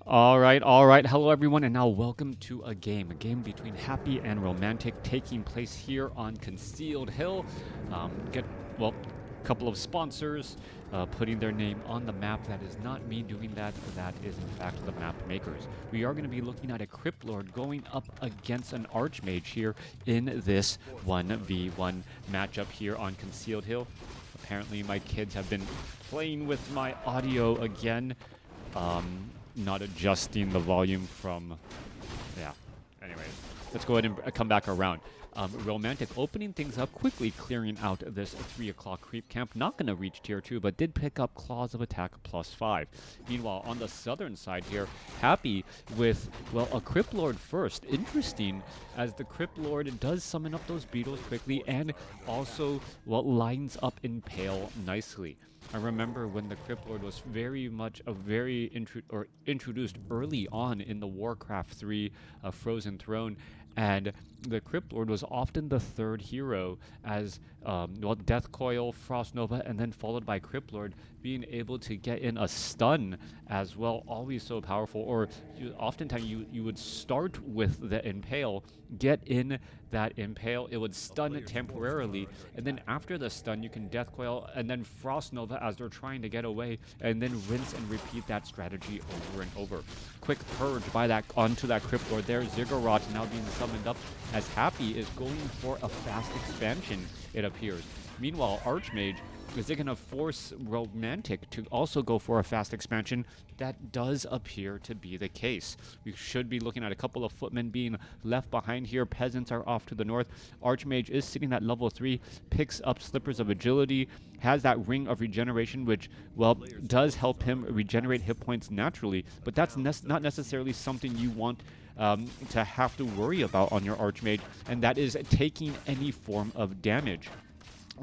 All right. Hello, everyone, and now welcome to a game between Happy and Romantic taking place here on Concealed Hill. Get well, a couple of sponsors putting their name on the map. That is not me doing that. That is in fact the map makers. We are going to be looking at a Crypt Lord going up against an Archmage here in this 1v1 matchup here on Concealed Hill. Apparently, my kids have been playing with my audio again. Not adjusting the volume from, yeah. Anyways, let's go ahead and come back around. Romantic opening things up quickly, clearing out this 3 o'clock creep camp. Not going to reach tier 2, but did pick up Claws of Attack +5. Meanwhile, on the southern side here, Happy with, well, a Crypt Lord first. Interesting, as the Crypt Lord does summon up those beetles quickly and also, well, lines up Impale nicely. I remember when the Crypt Lord was very much introduced early on in the WarCraft 3 Frozen Throne, and the Crypt Lord was often the third hero as well, Death Coil, Frost Nova, and then followed by Crypt Lord being able to get in a stun as well, always so powerful. Or oftentimes you would start with the Impale, get in that Impale, it would stun it temporarily, and then after the stun you can Death Coil and then Frost Nova as they're trying to get away, and then rinse and repeat that strategy over and over. Quick purge by that onto that Crypt Lord there. Ziggurat now being summoned up as Happy is going for a fast expansion, it appears. Meanwhile, Archmage, is it going to force Romantic to also go for a fast expansion? That does appear to be the case. We should be looking at a couple of footmen being left behind here. Peasants are off to the north. Archmage is sitting at level 3, picks up Slippers of Agility, has that Ring of Regeneration, which, well, does help him regenerate hit points naturally, but that's not necessarily something you want to have to worry about on your Archmage, and that is taking any form of damage.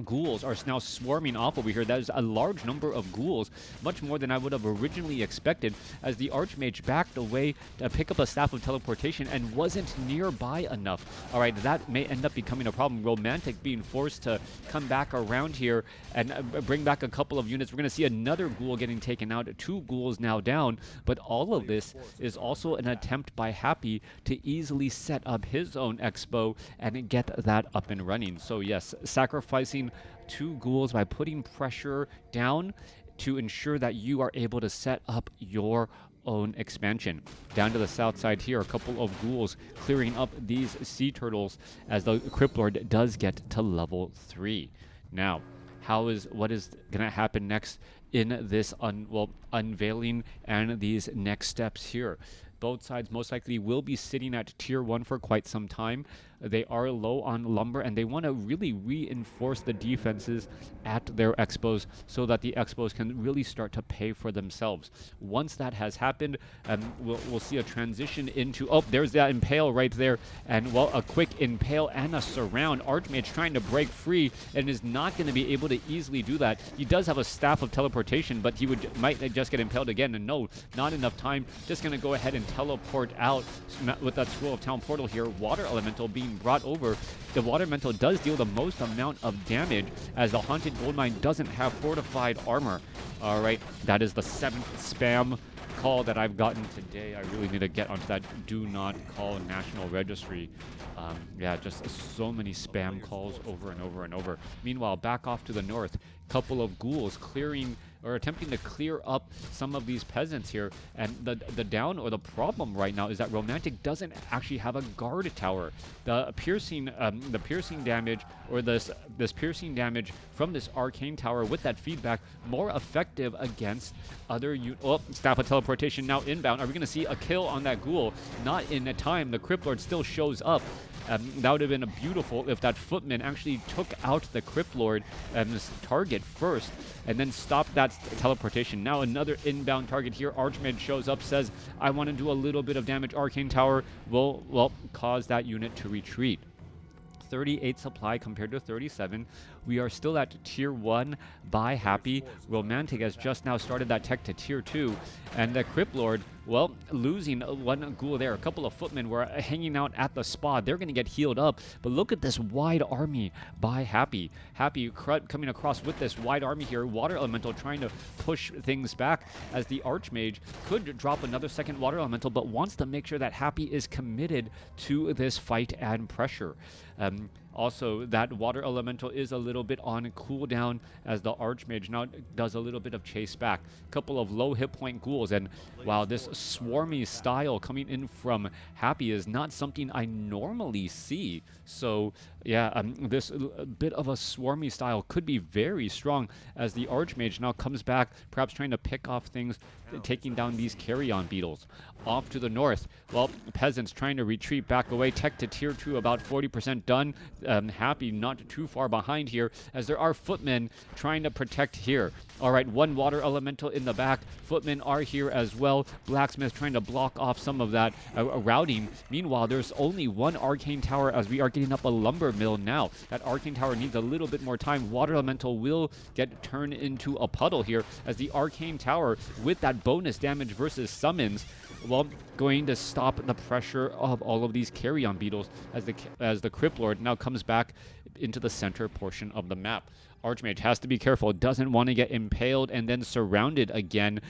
Ghouls are now swarming off over here. That is a large number of ghouls, much more than I would have originally expected, as the Archmage backed away to pick up a Staff of Teleportation and wasn't nearby enough. All right, that may end up becoming a problem. Romantic being forced to come back around here and bring back a couple of units. We're going to see another ghoul getting taken out, 2 ghouls now down, but all of this is also an attempt by Happy to easily set up his own expo and get that up and running. So yes, sacrificing 2 ghouls by putting pressure down to ensure that you are able to set up your own expansion. Down to the south side here, a couple of ghouls clearing up these sea turtles as the Crypt Lord does get to level 3. Now, what is going to happen next in this unveiling and these next steps here? Both sides most likely will be sitting at tier 1 for quite some time. They are low on lumber, and they want to really reinforce the defenses at their expos so that the expos can really start to pay for themselves. Once that has happened, we'll see a transition into, oh, there's that Impale right there, and well, a quick Impale and a surround. Archmage trying to break free and is not going to be able to easily do that. He does have a Staff of Teleportation, but he might just get impaled again, and no, not enough time. Just going to go ahead and teleport out with that Scroll of Town portal here. Water Elemental being brought over. The Water Elemental does deal the most amount of damage, as the Haunted Goldmine doesn't have fortified armor. All right, that is the 7th spam call that I've gotten today. I really need to get onto that do not call national registry. Yeah, just so many spam calls over and over and over. Meanwhile, back off to the north, couple of ghouls clearing or attempting to clear up some of these peasants here, and the down or the problem right now is that Romantic doesn't actually have a guard tower. The piercing damage, or this piercing damage from this arcane tower with that feedback, more effective against other Staff of Teleportation now inbound. Are we going to see a kill on that ghoul? Not in a time. The Crypt Lord still shows up. That would have been beautiful if that footman actually took out the Crypt Lord and this target first, and then stopped that teleportation. Now another inbound target here. Archmage shows up, says, I want to do a little bit of damage. Arcane Tower will, well, cause that unit to retreat. 38 supply compared to 37. We are still at tier 1 by Happy. Romantic has just now started that tech to tier 2. And the Crypt Lord, well, losing one ghoul there. A couple of footmen were hanging out at the spa. They're going to get healed up. But look at this wide army by Happy. Happy coming across with this wide army here. Water Elemental trying to push things back as the Archmage could drop another second Water Elemental, but wants to make sure that Happy is committed to this fight and pressure. Also, that Water Elemental is a little bit on cooldown as the Archmage now does a little bit of chase back. Couple of low hit point ghouls, and wow, this swarmy style coming in from Happy is not something I normally see. So yeah, this bit of a swarmy style could be very strong as the Archmage now comes back, perhaps trying to pick off things, taking down these carrion beetles. Off to the north, well, Peasants trying to retreat back away. Tech to tier 2, about 40% done. Happy not too far behind here as there are footmen trying to protect here. All right, one Water Elemental in the back. Footmen are here as well. Blacksmith trying to block off some of that routing. Meanwhile, there's only one Arcane Tower as we are getting up a lumber mill now. That Arcane Tower needs a little bit more time. Water Elemental will get turned into a puddle here as the Arcane Tower, with that bonus damage versus summons, well, going to stop the pressure of all of these carrion beetles as the Crypt Lord now comes back into the center portion of the map. Archmage has to be careful, doesn't want to get impaled and then surrounded again.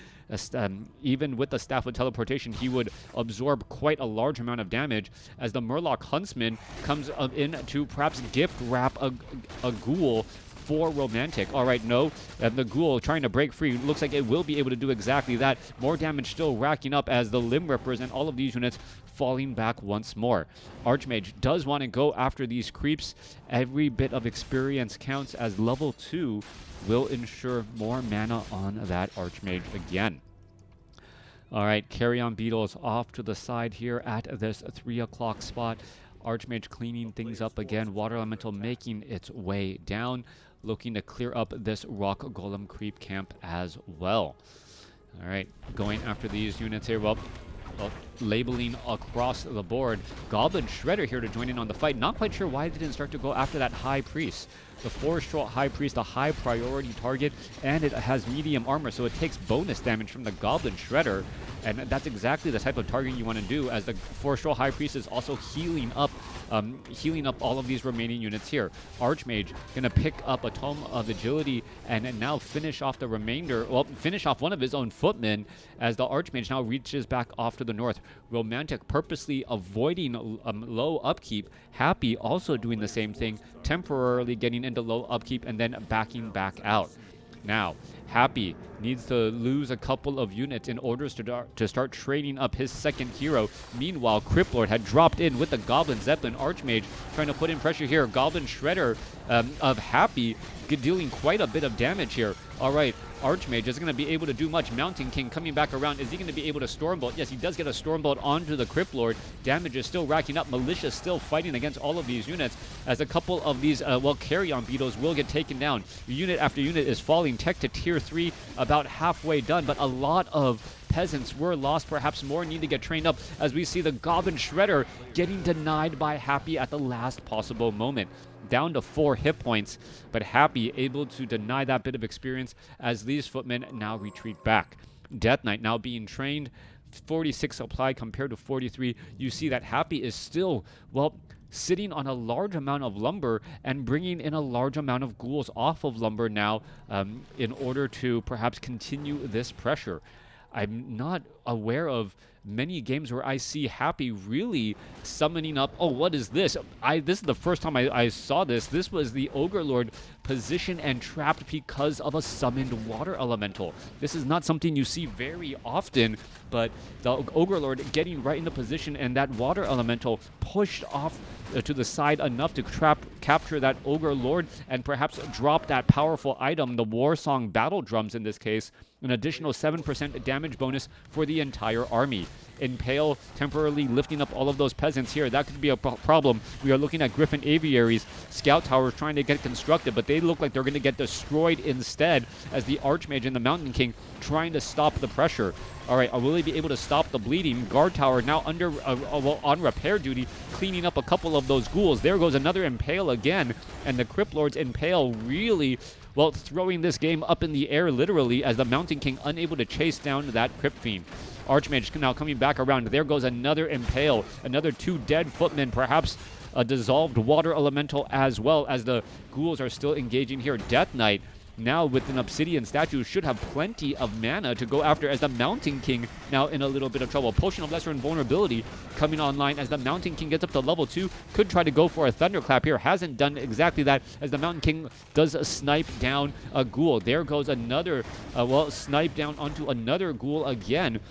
Even with the Staff of Teleportation, he would absorb quite a large amount of damage as the Murloc Huntsman comes in to perhaps gift wrap a ghoul for Romantic. All right, no. The ghoul trying to break free. Looks like it will be able to do exactly that. More damage still racking up as the Limb Rippers and all of these units falling back once more. Archmage does want to go after these creeps. Every bit of experience counts as level 2 will ensure more mana on that Archmage again. All right, Carrion Beetles off to the side here at this 3 o'clock spot. Archmage cleaning things up again. Water Elemental making its way down, looking to clear up this Rock Golem creep camp as well. All right, going after these units here. Well, labeling across the board. Goblin Shredder here to join in on the fight. Not quite sure why they didn't start to go after that High Priest. The Forest-Troll High Priest, a high priority target, and it has medium armor, so it takes bonus damage from the Goblin Shredder, and that's exactly the type of target you want to do, as the Forest-Troll High Priest is also healing up all of these remaining units here. Archmage gonna pick up a Tome of Agility and now finish off the remainder, well, finish off one of his own footmen as the Archmage now reaches back off to the north. Romantic purposely avoiding low upkeep. Happy also doing the same thing, temporarily getting into low upkeep and then backing back out. Now, Happy needs to lose a couple of units in order to start trading up his second hero. Meanwhile, Crypt Lord had dropped in with the Goblin Zeppelin. Archmage trying to put in pressure here. Goblin Shredder of Happy dealing quite a bit of damage here. All right, Archmage isn't going to be able to do much. Mountain King coming back around. Is he going to be able to Stormbolt? Yes, he does get a Stormbolt onto the Crypt Lord. Damage is still racking up. Militia still fighting against all of these units as a couple of these, Carrion Beetles will get taken down. Unit after unit is falling. Tech to tier 3, about halfway done, but a lot of Peasants were lost. Perhaps more need to get trained up as we see the Goblin Shredder getting denied by Happy at the last possible moment. Down to 4 hit points, but Happy able to deny that bit of experience as these footmen now retreat back. Death Knight now being trained, 46 supply compared to 43. You see that Happy is still, well, sitting on a large amount of lumber and bringing in a large amount of ghouls off of lumber now in order to perhaps continue this pressure. I'm not aware of many games where I see Happy really summoning up. Oh, what is this? This is the first time I saw this. This was the Ogre Lord positioned and trapped because of a summoned Water Elemental. This is not something you see very often, but the Ogre Lord getting right into position and that Water Elemental pushed off to the side enough to capture that Ogre Lord and perhaps drop that powerful item, the Warsong Battle Drums in this case, an additional 7% damage bonus for the entire army. Impale temporarily lifting up all of those peasants here. That could be a problem. We are looking at Griffin Aviaries. Scout towers trying to get constructed, but they look like they're going to get destroyed instead as the Archmage and the Mountain King trying to stop the pressure. All right, will he be able to stop the bleeding? Guard tower now under on repair duty, cleaning up a couple of those ghouls. There goes another Impale again, and the Crypt Lord's Impale really, well, throwing this game up in the air literally as the Mountain King unable to chase down that Crypt Fiend. Archmage now coming back around. There goes another Impale, another 2 dead footmen, perhaps a dissolved water elemental as well as the ghouls are still engaging here. Death Knight now with an obsidian statue should have plenty of mana to go after as the Mountain King now in a little bit of trouble. Potion of Lesser Invulnerability coming online as the Mountain King gets up to level 2. Could try to go for a Thunderclap here. Hasn't done exactly that as the Mountain King does snipe down a ghoul. There goes another, snipe down onto another ghoul again.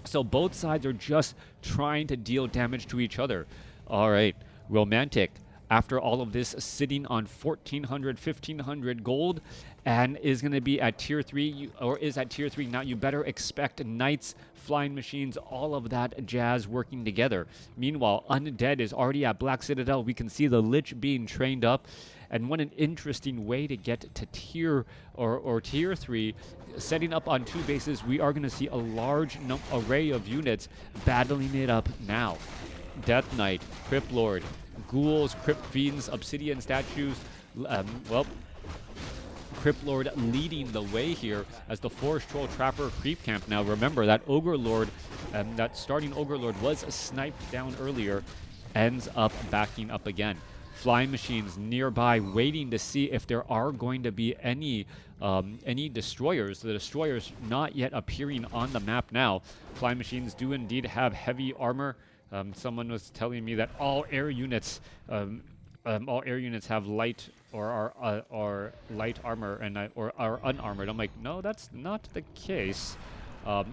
So both sides are just trying to deal damage to each other. All right, Romantic, after all of this, sitting on 1,400, 1,500 gold, and is going to be at tier 3, or is at tier 3 now. You better expect knights, flying machines, all of that jazz working together. Meanwhile, Undead is already at Black Citadel. We can see the Lich being trained up, and what an interesting way to get to tier or tier 3. Setting up on 2 bases, we are going to see a large array of units battling it up now. Death Knight, Crypt Lord, ghouls, Crypt Fiends, Obsidian statues, Crypt Lord leading the way here as the Forest Troll Trapper creep camp. Now remember that Ogre Lord, that starting Ogre Lord was sniped down earlier, ends up backing up again. Flying machines nearby waiting to see if there are going to be any destroyers. The destroyers not yet appearing on the map now. Flying machines do indeed have heavy armor. Someone was telling me that all air units have light or are light armor and or are unarmored. I'm like, no, that's not the case.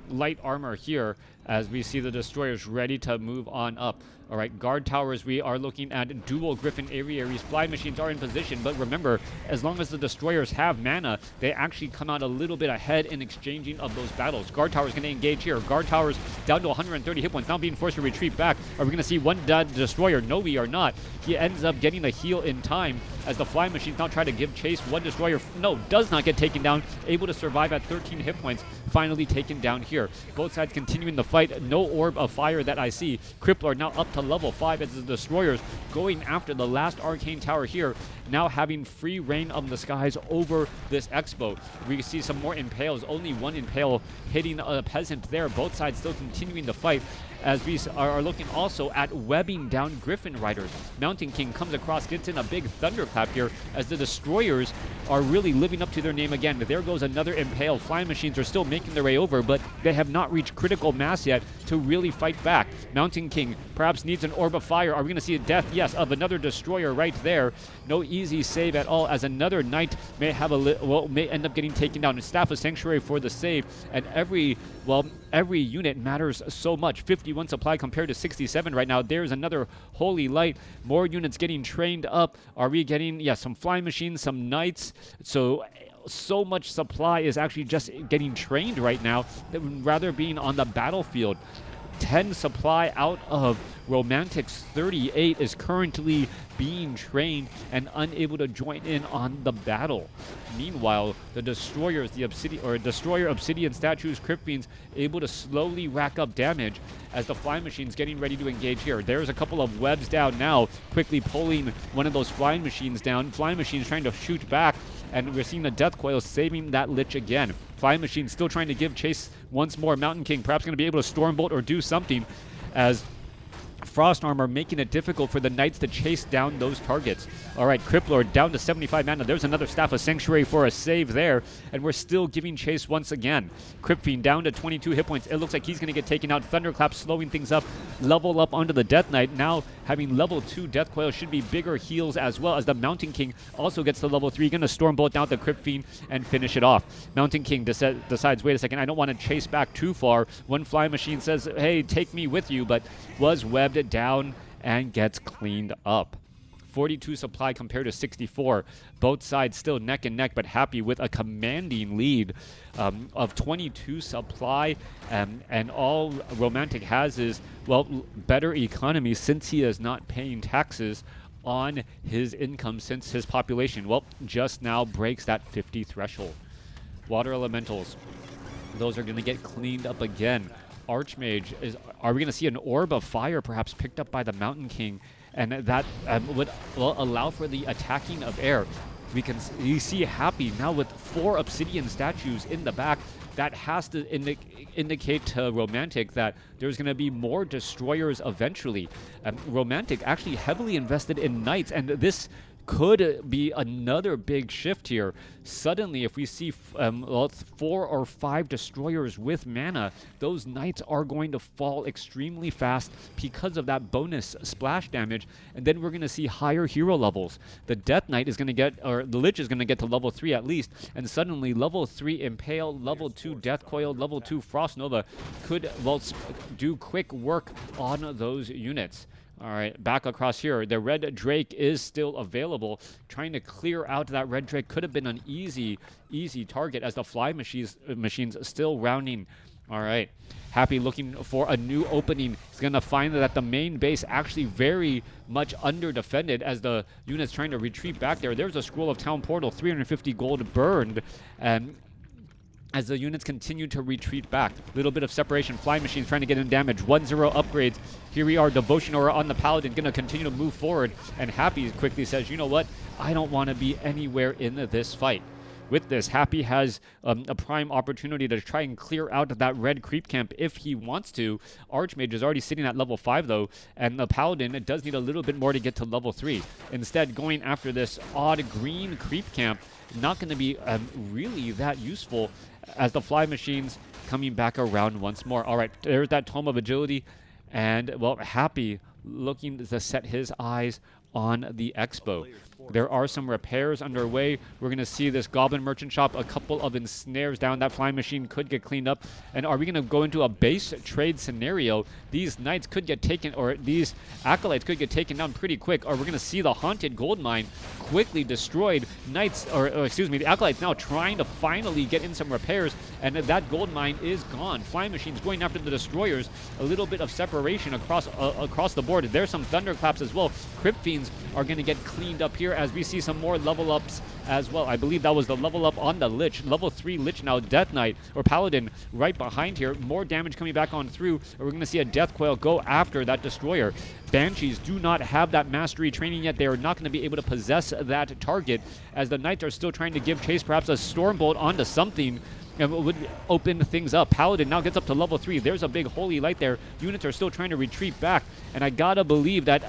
Light armor here as we see the destroyers ready to move on up. All right, guard towers, we are looking at dual Griffin Aviaries. Fly machines are in position, but remember, as long as the destroyers have mana, they actually come out a little bit ahead in exchanging of those battles. Guard towers going to engage here. Guard towers down to 130 hit points, now being forced to retreat back. Are we going to see one dead destroyer? No, we are not. He ends up getting a heal in time as the fly machines now try to give chase. One destroyer, no, does not get taken down, able to survive at 13 hit points, finally taken down here. Both sides continuing the fight. No orb of fire that I see. Crypt Lord now up to level 5 as the destroyers going after the last arcane tower here, now having free reign of the skies over this expo. We see some more impales, only one impale hitting a peasant there. Both sides still continuing the fight as we are looking also at webbing down Griffin Riders. Mountain King comes across, gets in a big thunderclap here as the destroyers are really living up to their name again. There goes another impale. Flying machines are still making their way over, but they have not reached critical mass yet to really fight back. Mountain King perhaps needs an orb of fire. Are we going to see a death? Yes, of another destroyer right there. No easy save at all as another knight may have may end up getting taken down. And Staff of Sanctuary for the save, and every unit matters so much. 51 supply compared to 67 right now. There's another Holy Light. More units getting trained up. Are we getting, some flying machines, some knights? So much supply is actually just getting trained right now, rather being on the battlefield. 10 supply out of Romantic's 38 is currently being trained and unable to join in on the battle. Meanwhile, the destroyers, the destroyer obsidian statues, Crypt Fiends, able to slowly rack up damage as the flying machines getting ready to engage here. There's a couple of webs down now, quickly pulling one of those flying machines down. Flying machines trying to shoot back, and we're seeing the death coil saving that Lich again. Flying machine still trying to give chase once more. Mountain King perhaps going to be able to Stormbolt or do something as Frost Armor making it difficult for the Knights to chase down those targets. All right, Crypt Lord down to 75 mana. There's another Staff of Sanctuary for a save there, and we're still giving chase once again. Crypt Fiend down to 22 hit points. It looks like he's going to get taken out. Thunderclap slowing things up. Level up onto the Death Knight. Now having level 2 Death Coil should be bigger heals as well as the Mountain King also gets to level 3. Going to Stormbolt down the Crypt Fiend and finish it off. Mountain King decides, wait a second, I don't want to chase back too far. One flying machine says, hey, take me with you, but was webbed down and gets cleaned up. 42 supply compared to 64. Both sides still neck and neck, but Happy with a commanding lead of 22 supply. And all Romantic has is, well, better economy since he is not paying taxes on his income since his population, well, just now breaks that 50 threshold. Water Elementals, those are going to get cleaned up again. Archmage, are we going to see an orb of fire perhaps picked up by the Mountain King? And that would allow for the attacking of air. You see Happy now with 4 obsidian statues in the back. That has to indicate to Romantic that there's going to be more destroyers eventually. Romantic actually heavily invested in knights, and this could be another big shift here. Suddenly, if we see 4 or 5 destroyers with mana, those knights are going to fall extremely fast because of that bonus splash damage, and then we're going to see higher hero levels. The Death Knight is going to get, or the Lich is going to get to level 3 at least, and suddenly level 3 Impale, level 2 Death Coil, level 2 Frost Nova could, well, do quick work on those units. All right, back across here. The Red Drake is still available. Trying to clear out that Red Drake could have been an easy target as the fly machines still rounding. All right, Happy looking for a new opening. He's going to find that the main base actually very much under-defended as the unit's trying to retreat back there. There's a Scroll of Town Portal, 350 gold burned. As the units continue to retreat back. Little bit of separation. Fly machines trying to get in damage. 1-0 upgrades. Here we are. Devotion Aura on the Paladin. Going to continue to move forward. And Happy quickly says, you know what? I don't want to be anywhere in this fight. With this, Happy has a prime opportunity to try and clear out that red creep camp if he wants to. Archmage is already sitting at level 5 though, and the Paladin does need a little bit more to get to level 3. Instead, going after this odd green creep camp, not going to be really that useful as the fly machines coming back around once more. All right, there's that Tome of Agility, and, well, Happy looking to set his eyes on the expo. There are some repairs underway. We're going to see this Goblin Merchant Shop, a couple of ensnares down. That flying machine could get cleaned up. And are we going to go into a base trade scenario? These knights could get taken, or these acolytes could get taken down pretty quick. Or we're going to see the haunted gold mine quickly destroyed. Knights, or excuse me, the acolytes now trying to finally get in some repairs. And that gold mine is gone. Flying machines going after the destroyers. A little bit of separation across the board. There's some thunderclaps as well. Crypt Fiends are going to get cleaned up here as we see some more level ups as well. I believe that was the level up on the Lich. Level 3 Lich now, Death Knight or Paladin right behind here. More damage coming back on through. And we're going to see a Death Coil go after that destroyer. Banshees do not have that mastery training yet. They are not going to be able to possess that target as the Knights are still trying to give chase. Perhaps a Stormbolt onto something and would open things up. Paladin now gets up to level 3. There's a big holy light there. Units are still trying to retreat back, and I gotta believe that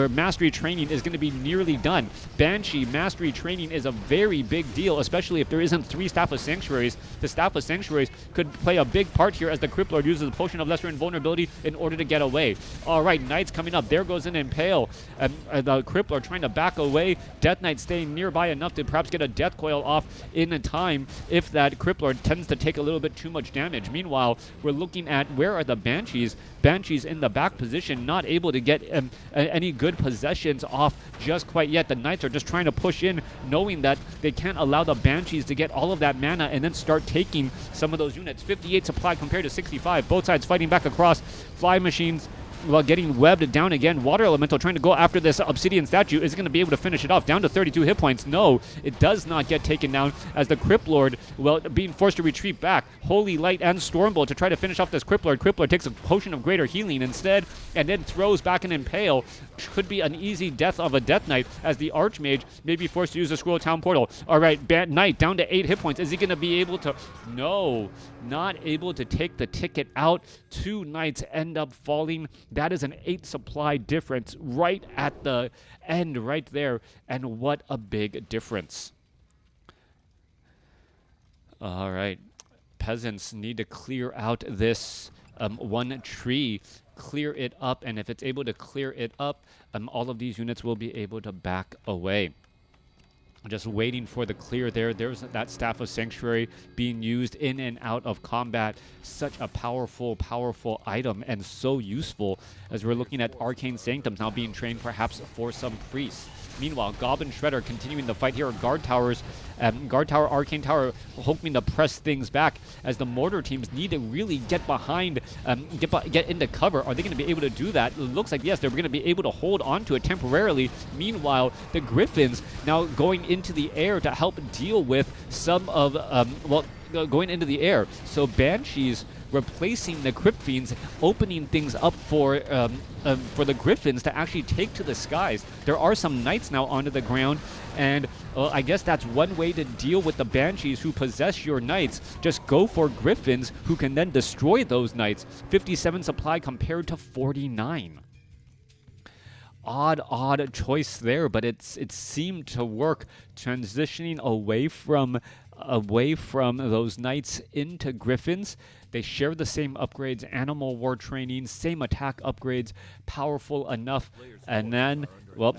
mastery training is going to be nearly done. Banshee mastery training is a very big deal, especially if there isn't 3 Staff of Sanctuaries. The Staff of Sanctuaries could play a big part here as the Crypt Lord uses the Potion of Lesser Invulnerability in order to get away. All right, Knights coming up. There goes an Impale. The Crypt Lord trying to back away. Death Knight staying nearby enough to perhaps get a Death Coil off in time if that Crypt Lord tends to take a little bit too much damage. Meanwhile, we're looking at where are the Banshees. Banshees in the back position, not able to get any good possessions off just quite yet. The Knights are just trying to push in, knowing that they can't allow the Banshees to get all of that mana and then start taking some of those units. 58 supply compared to 65. Both sides fighting back across. Fly machines, while getting webbed down again. Water Elemental trying to go after this Obsidian statue. Is going to be able to finish it off. Down to 32 hit points. No, it does not get taken down as the Crypt Lord, well, being forced to retreat back. Holy Light and Stormbolt to try to finish off this Crypt Lord. Crypt Lord takes a Potion of Greater Healing instead and then throws back an Impale. Could be an easy death of a Death Knight as the Archmage may be forced to use the Scroll of Town Portal. All right, Knight down to 8 hit points. Is he going to be able to? No, not able to take the ticket out. 2 Knights end up falling. That is an 8 supply difference right at the end right there. And what a big difference. All right. Peasants need to clear out this one tree. Clear it up. And if it's able to clear it up, all of these units will be able to back away. just waiting for the clear there. There's that Staff of Sanctuary being used in and out of combat. Such a powerful, powerful item, and so useful as we're looking at Arcane Sanctums now being trained perhaps for some priests. Meanwhile, Goblin Shredder continuing the fight here. Guard Towers, Guard Tower, Arcane Tower, hoping to press things back as the Mortar teams need to really get behind, get into cover. Are they going to be able to do that? It looks like, yes, they're going to be able to hold on to it temporarily. Meanwhile, the Griffins now going into the air to help deal with some of, going into the air. So Banshees replacing the Crypt Fiends, opening things up for the Griffins to actually take to the skies. There are some Knights now onto the ground, and I guess that's one way to deal with the Banshees who possess your Knights. Just go for Griffins who can then destroy those Knights. 57 supply compared to 49. Odd choice there, but it seemed to work, transitioning away from those Knights into Griffins. They share the same upgrades, Animal War training, same attack upgrades, powerful enough, and then, well,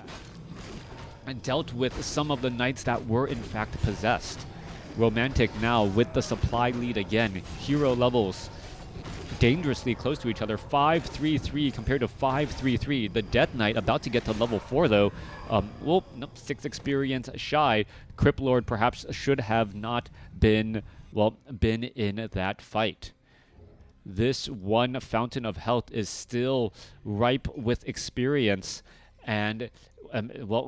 dealt with some of the Knights that were in fact possessed. Romantic now with the supply lead again. Hero levels dangerously close to each other. 5-3-3 compared to 5-3-3. The Death Knight about to get to level 4 though. 6 experience shy. Crypt Lord perhaps should have not been in that fight. This one Fountain of Health is still ripe with experience, and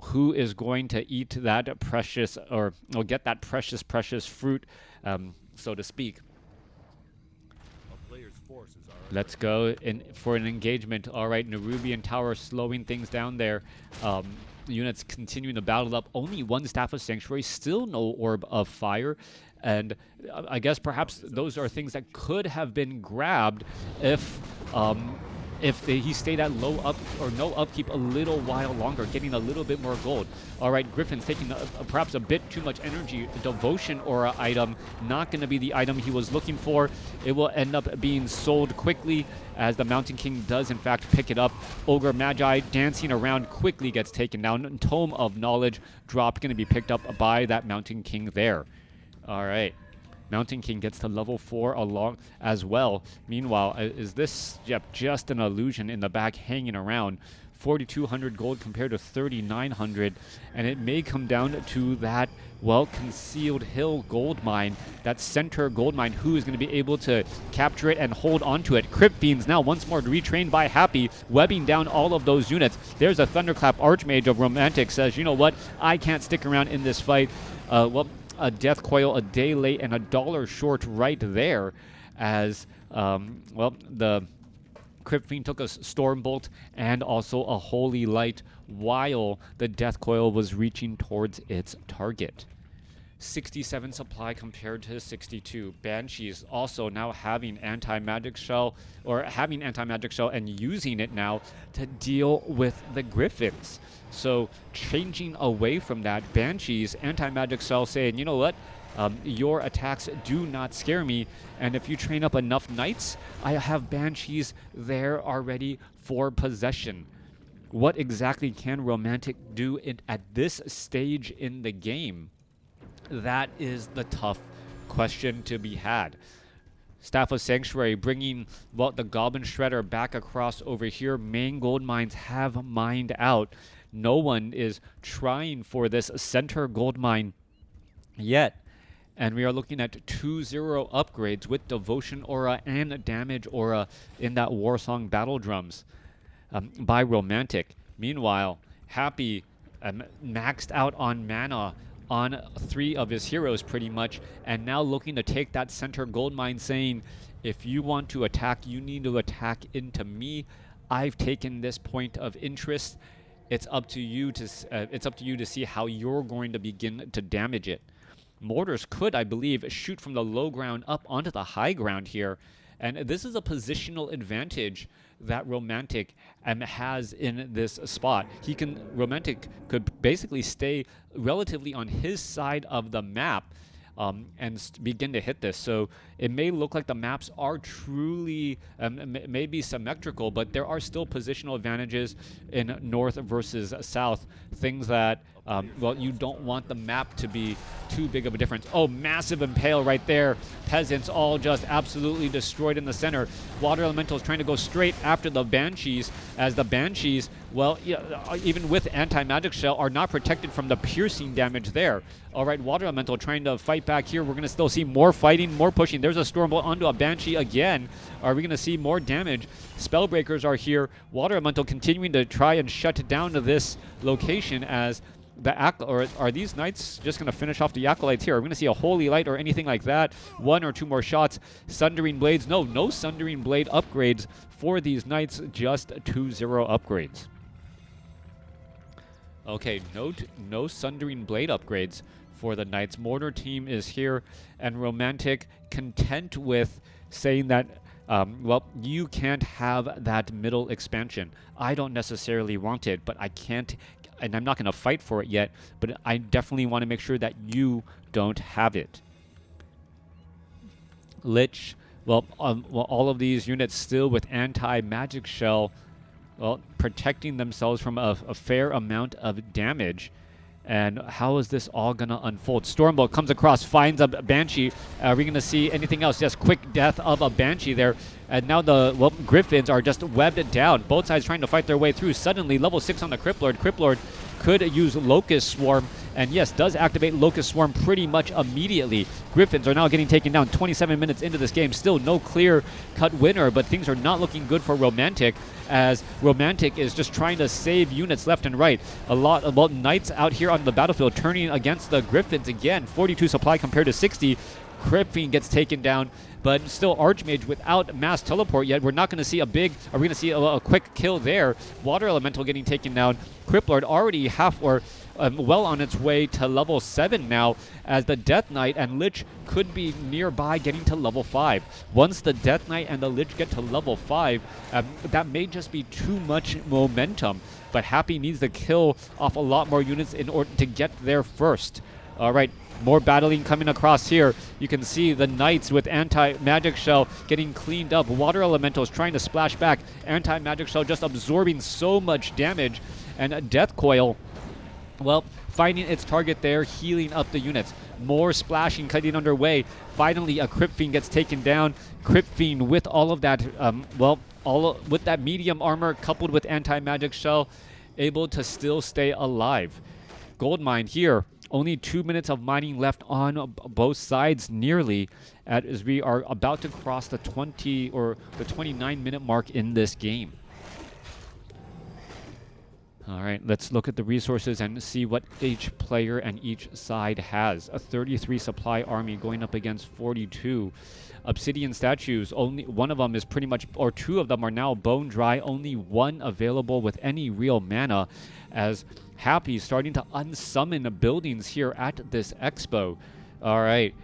who is going to eat that precious, or get that precious fruit, so to speak? Let's go in for an engagement. All right, Nerubian Tower slowing things down there. Units continuing to battle up. Only one Staff of Sanctuary, still no Orb of Fire. And I guess perhaps those are things that could have been grabbed if he stayed at low up or no upkeep a little while longer, getting a little bit more gold. All right, Griffin's taking perhaps a bit too much energy. Devotion Aura item, not going to be the item he was looking for. It will end up being sold quickly as the Mountain King does in fact pick it up. Ogre Magi dancing around quickly gets taken down. Tome of Knowledge drop, going to be picked up by that Mountain King there. All right. Mountain King gets to level 4 along as well. Meanwhile, is this just an illusion in the back hanging around? 4,200 gold compared to 3,900, and it may come down to that, concealed hill gold mine, that center gold mine. Who is going to be able to capture it and hold onto it? Crypt Fiends now once more retrained by Happy, webbing down all of those units. There's a Thunderclap Archmage of Romantic, says, you know what, I can't stick around in this fight. A Death Coil a day late and $1 short right there, as the Crypt Fiend took a Stormbolt and also a Holy Light while the Death Coil was reaching towards its target. 67 supply compared to 62. Banshees also now having anti-magic shell, and using it now to deal with the Griffins. So changing away from that, Banshees, anti-magic shell saying, you know what, your attacks do not scare me, and if you train up enough Knights, I have Banshees there already for possession. What exactly can Romantic do at this stage in the game? That is the tough question to be had. Staff of Sanctuary bringing the Goblin Shredder back across over here. Main gold mines have mined out. No one is trying for this center gold mine yet. And we are looking at 2-0 upgrades with Devotion Aura and Damage Aura in that Warsong Battle Drums by Romantic. Meanwhile, Happy maxed out on mana on 3 of his heroes pretty much, and now looking to take that center gold mine, saying, if you want to attack, you need to attack into me. I've taken this point of interest. It's up to you to see how you're going to begin to damage it. Mortars could, I believe, shoot from the low ground up onto the high ground here, and this is a positional advantage that Romantic has in this spot. Romantic could basically stay relatively on his side of the map and begin to hit this. So it may look like the maps are truly maybe symmetrical, but there are still positional advantages in north versus south. Things that well, you don't want the map to be too big of a difference. Oh, massive impale right there. Peasants all just absolutely destroyed in the center. Water Elemental is trying to go straight after the Banshees, as the Banshees, well, yeah, even with anti-magic shell, are not protected from the piercing damage there. All right, Water Elemental trying to fight back here. We're going to still see more fighting, more pushing. There's a Stormbolt onto a Banshee again. Are we going to see more damage? Spellbreakers are here. Water Elemental continuing to try and shut down to this location as or are these knights just going to finish off the acolytes here? Are we going to see a holy light or anything like that? One or two more shots. Sundering blades. No Sundering blade upgrades for these knights. Just 2-0 upgrades. Okay, no Sundering blade upgrades for the knights. Mortar team is here, and Romantic content with saying that well, you can't have that middle expansion. I don't necessarily want it, but I can't, and I'm not going to fight for it yet, but I definitely want to make sure that you don't have it. Lich, well, all of these units still with anti-magic shell, well, protecting themselves from a fair amount of damage. And how is this all going to unfold? Stormbolt comes across, finds a Banshee. Are we going to see anything else? Yes, quick death of a Banshee there. And now the Griffins are just webbed down. Both sides trying to fight their way through. Suddenly, level 6 on the Crypt Lord. Crypt Lord could use Locust Swarm. And yes, does activate Locust Swarm pretty much immediately. Griffins are now getting taken down 27 minutes into this game. Still no clear-cut winner, but things are not looking good for Romantic, as Romantic is just trying to save units left and right. A lot of knights out here on the battlefield turning against the Griffins again. 42 supply compared to 60. Crypt Fiend gets taken down, but still Archmage without mass teleport yet. We're not going to see a big, are we going to see a quick kill there? Water Elemental getting taken down. Crypt Lord already well on its way to level 7 now, as the Death Knight and Lich could be nearby getting to level 5. Once the Death Knight and the Lich get to level 5, that may just be too much momentum, but Happy needs to kill off a lot more units in order to get there first. All right, more battling coming across here. You can see the Knights with anti-magic shell getting cleaned up. Water Elementals trying to splash back. Anti-magic shell just absorbing so much damage. And a Death Coil, well, finding its target there, healing up the units. More splashing cutting underway. Finally, a Crypt Fiend gets taken down. Crypt Fiend with all of that, with that medium armor coupled with anti-magic shell, able to still stay alive. Gold mine here. Only 2 minutes of mining left on both sides, nearly, as we are about to cross the 20 or the 29-minute mark in this game. All right, let's look at the resources and see what each player and each side has. A 33 supply army going up against 42. Obsidian statues, only one of them is pretty much, or two of them are now bone dry. Only one available with any real mana, as Happy starting to unsummon buildings here at this expo. All right,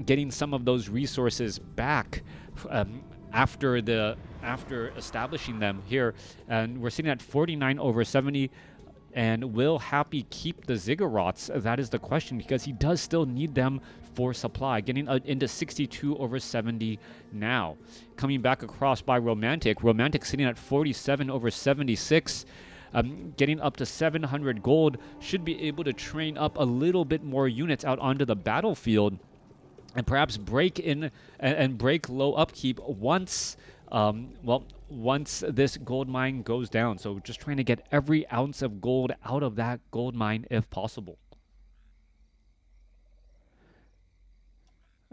getting some of those resources back after establishing them here, and we're sitting at 49 over 70. And will Happy keep the Ziggurats? That is the question, because he does still need them for supply. Getting into 62 over 70 now. Coming back across by Romantic. Romantic sitting at 47 over 76. Getting up to 700 gold. Should be able to train up a little bit more units out onto the battlefield. And perhaps break in and break low upkeep once once this gold mine goes down. So just trying to get every ounce of gold out of that gold mine if possible.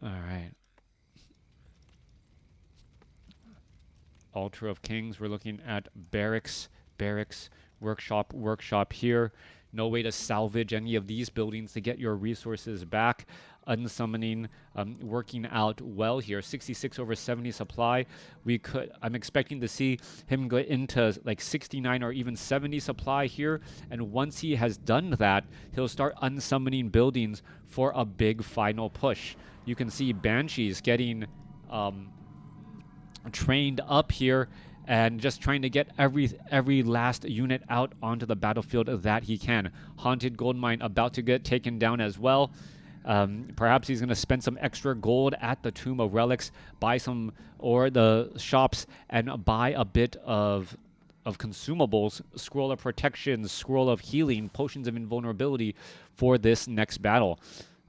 All right. Altar of Kings, we're looking at barracks, workshop here. No way to salvage any of these buildings to get your resources back. Unsummoning, working out well here. 66 over 70 supply. I'm expecting to see him go into like 69 or even 70 supply here. And once he has done that, he'll start unsummoning buildings for a big final push. You can see Banshees getting trained up here, and just trying to get every last unit out onto the battlefield that he can. Haunted Gold Mine about to get taken down as well. Perhaps he's going to spend some extra gold at the Tomb of Relics, buy some, or the shops, and buy a bit of of consumables, scroll of protection, scroll of healing, potions of invulnerability for this next battle.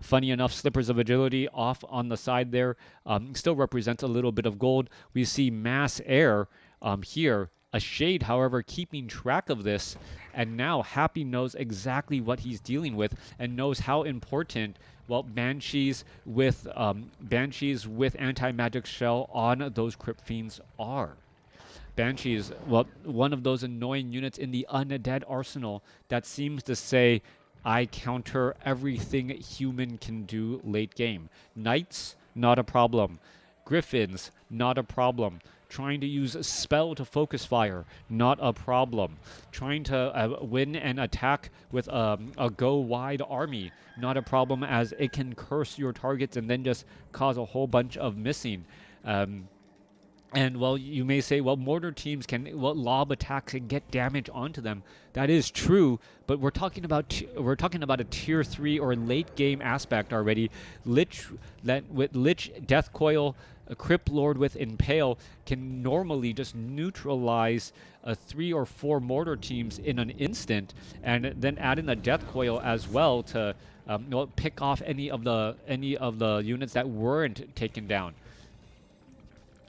Funny enough, slippers of agility off on the side there still represents a little bit of gold. We see mass air here. A shade, however, keeping track of this, and now Happy knows exactly what he's dealing with and knows how important, well, banshees with anti-magic shell on those Crypt Fiends are. Banshees, well, one of those annoying units in the undead arsenal that seems to say, I counter everything human can do late game. Knights, not a problem. Griffins, not a problem. Trying to use a spell to focus fire, not a problem. Trying to win an attack with a go-wide army, not a problem, as it can curse your targets and then just cause a whole bunch of missing. And, well, you may say, well, mortar teams can, well, lob attacks and get damage onto them. That is true, but we're talking about a tier 3 or late game aspect already. With Lich, Death Coil, a Crypt Lord with Impale can normally just neutralize 3 or 4 mortar teams in an instant, and then add in a Death Coil as well to pick off any of the units that weren't taken down.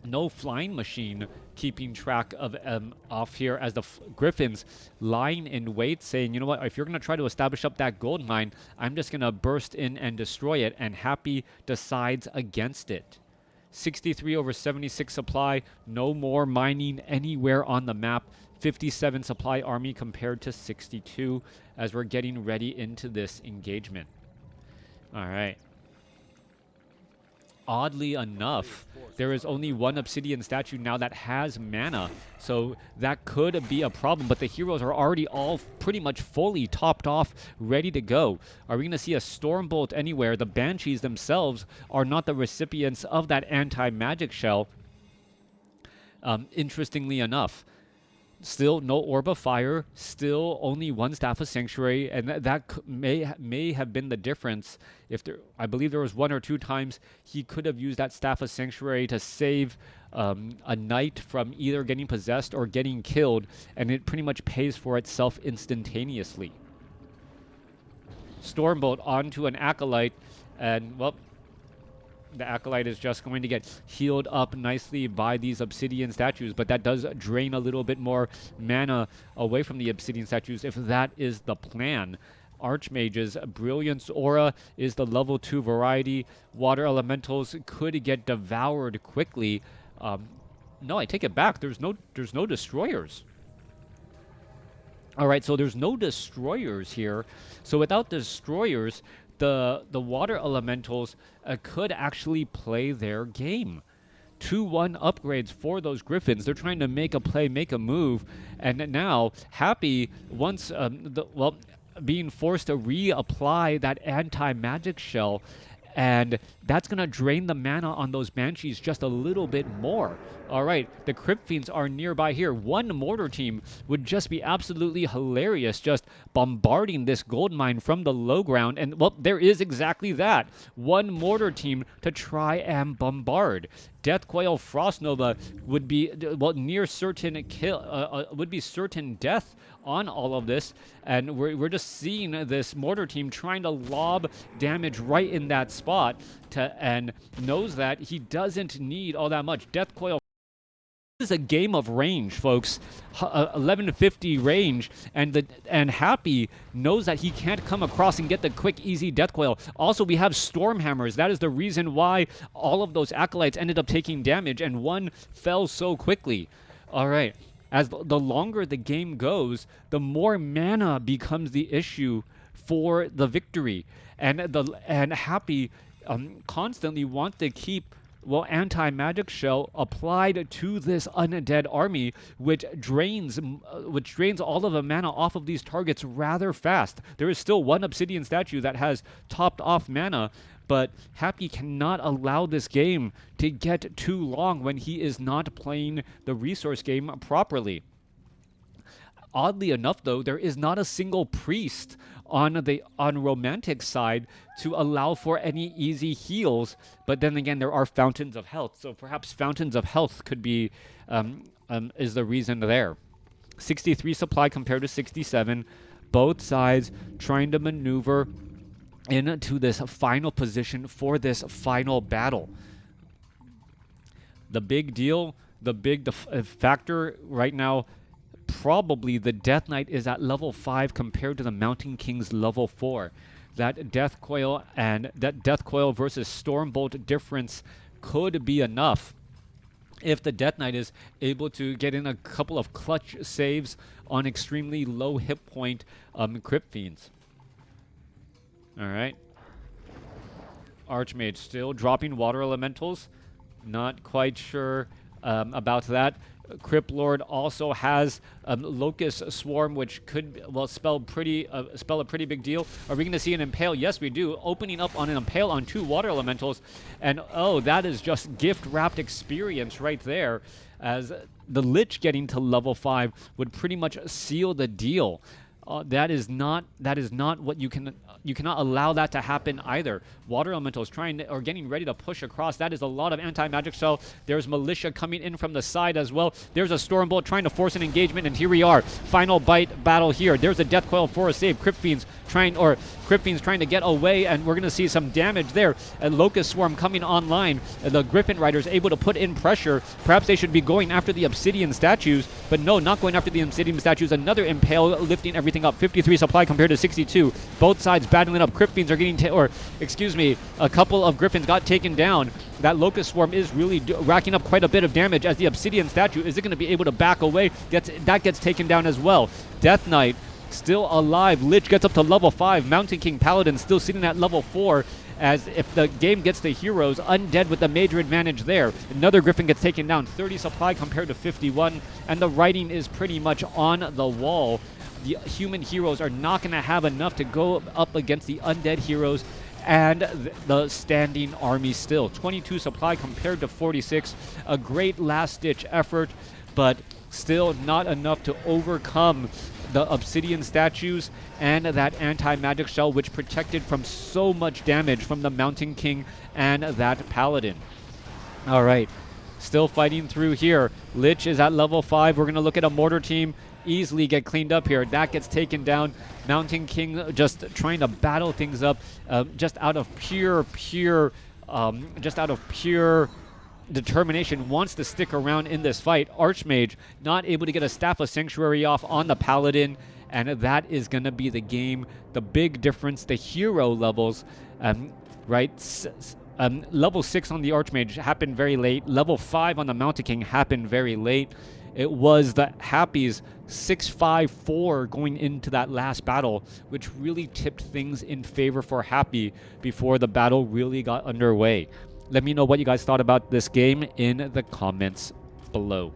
No flying machine keeping track of off here, as the Griffins lying in wait, saying, you know what, if you're going to try to establish up that gold mine, I'm just going to burst in and destroy it, and Happy decides against it. 63 over 76 supply, no more mining anywhere on the map. 57 supply army compared to 62 as we're getting ready into this engagement. All right. Oddly enough, there is only one obsidian statue now that has mana, so that could be a problem, but the heroes are already all pretty much fully topped off, ready to go. Are we going to see a Stormbolt anywhere? The Banshees themselves are not the recipients of that anti-magic shell, interestingly enough. Still no Orb of Fire, still only one Staff of Sanctuary, and that may have been the difference. I believe there was 1 or 2 times he could have used that Staff of Sanctuary to save a knight from either getting possessed or getting killed, and it pretty much pays for itself instantaneously. Stormbolt onto an Acolyte, and, well, the Acolyte is just going to get healed up nicely by these obsidian statues, but that does drain a little bit more mana away from the obsidian statues if that is the plan. Archmages, Brilliance Aura is the level 2 variety. Water Elementals could get devoured quickly. No, I take it back. There's no Destroyers. All right, so there's no Destroyers here. So without Destroyers, the Water Elementals could actually play their game. 2-1 upgrades for those Griffins. They're trying to make a play, make a move, and now Happy, once being forced to reapply that anti-magic shell, and that's going to drain the mana on those Banshees just a little bit more. All right, the Crypt Fiends are nearby here. One mortar team would just be absolutely hilarious, just bombarding this gold mine from the low ground. And, well, there is exactly that. One mortar team to try and bombard. Death Coil Frost Nova would be, well, near certain kill, would be certain death on all of this, and we're just seeing this mortar team trying to lob damage right in that spot, and knows that he doesn't need all that much. Death Coil. This is a game of range, folks. 1150 range, and Happy knows that he can't come across and get the quick, easy Death Coil. Also, we have Stormhammers. That is the reason why all of those Acolytes ended up taking damage, and one fell so quickly. All right. As the longer the game goes, the more mana becomes the issue for the victory, and Happy constantly wants to keep, well, anti-magic shell applied to this undead army, which drains all of the mana off of these targets rather fast. There is still one obsidian statue that has topped off mana, but Happy cannot allow this game to get too long when he is not playing the resource game properly. Oddly enough, though, there is not a single priest on Romantic side to allow for any easy heals. But then again, there are Fountains of Health, so perhaps Fountains of Health could be is the reason there. 63 supply compared to 67. Both sides trying to maneuver into this final position for this final battle. The big deal, the big factor right now, probably the Death Knight is at level 5 compared to the Mountain King's level 4. That Death Coil versus Stormbolt difference could be enough if the Death Knight is able to get in a couple of clutch saves on extremely low hit point Crypt Fiends. Alright. Archmage still dropping water elementals. Not quite sure about that. Crypt Lord also has Locust Swarm, which could, well, spell a pretty big deal. Are we going to see an Impale? Yes, we do. Opening up on an Impale on 2 water elementals. And, oh, that is just gift-wrapped experience right there. As the Lich getting to level 5 would pretty much seal the deal. That is not what you cannot allow that to happen either. Water elementals getting ready to push across. That is a lot of anti-magic shell. There's militia coming in from the side as well. There's a Stormbolt trying to force an engagement, and here we are. Final bite battle here. There's a Death Coil for a save. Crypt Fiends trying to get away, and we're going to see some damage there. A Locust Swarm coming online. The Griffin Riders able to put in pressure. Perhaps they should be going after the Obsidian statues, but no, not going after the Obsidian statues. Another Impale lifting everything up. 53 supply compared to 62. Both sides battling up. Crypt Fiends are getting, a couple of Griffins got taken down. That Locust Swarm is really racking up quite a bit of damage as the Obsidian statue is it going to be able to back away. That gets taken down as well. Death Knight still alive. Lich gets up to level 5. Mountain King Paladin still sitting at level 4. As if the game gets the heroes, Undead with the major advantage there. Another Griffin gets taken down. 30 supply compared to 51. And the writing is pretty much on the wall. The human heroes are not going to have enough to go up against the undead heroes and the standing army still. 22 supply compared to 46. A great last-ditch effort, but still not enough to overcome the Obsidian statues and that anti-magic shell, which protected from so much damage from the Mountain King and that Paladin. All right, still fighting through here. Lich is at level 5. We're going to look at a mortar team easily get cleaned up here. That gets taken down. Mountain King just trying to battle things up just out of pure determination, wants to stick around in this fight. Archmage not able to get a Staff of Sanctuary off on the Paladin, and that is going to be the game. The big difference, the hero levels, right? Level 6 on the Archmage happened very late. Level 5 on the Mountain King happened very late. It was the Happy's 6-5-4 going into that last battle, which really tipped things in favor for Happy before the battle really got underway. Let me know what you guys thought about this game in the comments below.